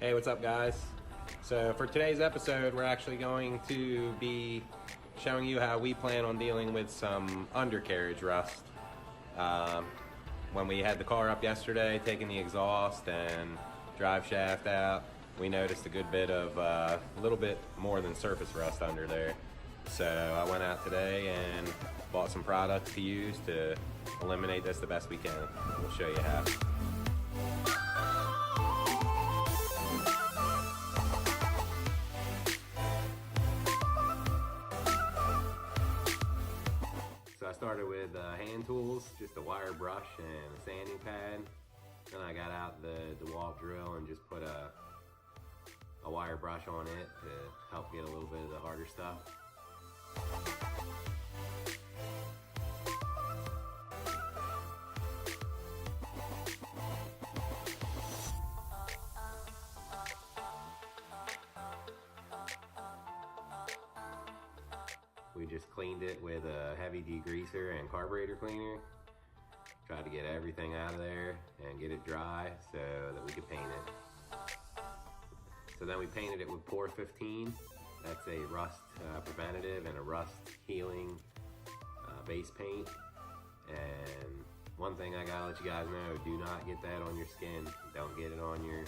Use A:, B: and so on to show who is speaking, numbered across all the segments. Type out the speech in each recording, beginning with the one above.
A: Hey, what's up guys? So for today's episode, we're actually going to be showing you how we plan on dealing with some undercarriage rust. When we had the car up yesterday, taking the exhaust and drive shaft out, we noticed a good bit of, a little bit more than surface rust under there. So I went out today and bought some products to use to eliminate this the best we can. We'll show you how. So I started with hand tools, just a wire brush and a sanding pad. Then I got out the DeWalt drill and just put a wire brush on it to help get a little bit of the harder stuff. We just cleaned it with a heavy degreaser and carburetor cleaner. Tried to get everything out of there and get it dry so that we could paint it. So then we painted it with Pour 15. That's a rust preventative and a rust healing base paint. And one thing I gotta let you guys know, do not get that on your skin. Don't get it on your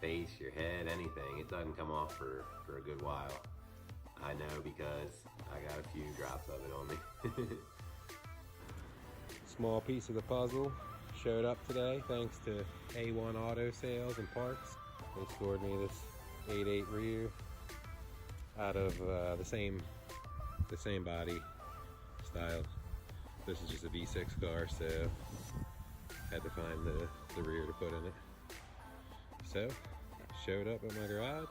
A: face, your head, anything. It doesn't come off for a good while. I know because I got a few drops of it on me. Small piece of the puzzle showed up today thanks to A1 Auto Sales and Parts. They scored me this 8.8 rear out of the same body style. This is just a V6 car, so had to find the rear to put in it. So showed up at my garage,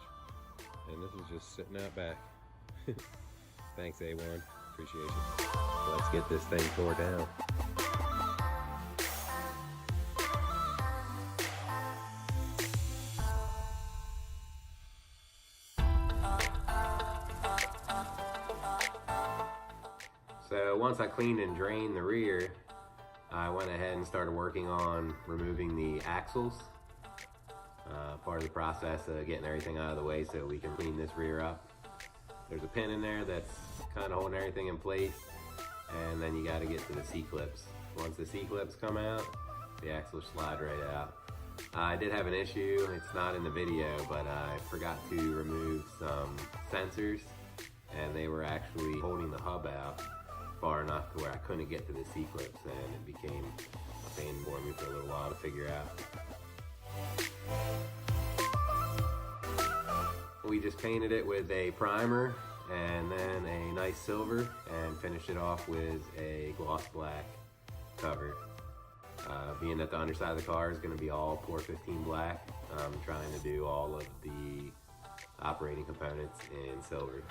A: and this is just sitting out back. Thanks A1, appreciate it. Let's get this thing tore down. So once I cleaned and drained the rear, I went ahead and started working on removing the axles. Part of the process of getting everything out of the way so we can clean this rear up. There's a pin in there that's kind of holding everything in place, and then you got to get to the C-clips. Once the C-clips come out, the axles slide right out. I did have an issue, it's not in the video, but I forgot to remove some sensors, and they were actually holding the hub out far enough to where I couldn't get to the C-clips, and it became a pain for me for a little while to figure out. We just painted it with a primer and then a nice silver and finished it off with a gloss black cover. Being that the underside of the car is going to be all Pour 15 black, I'm trying to do all of the operating components in silver.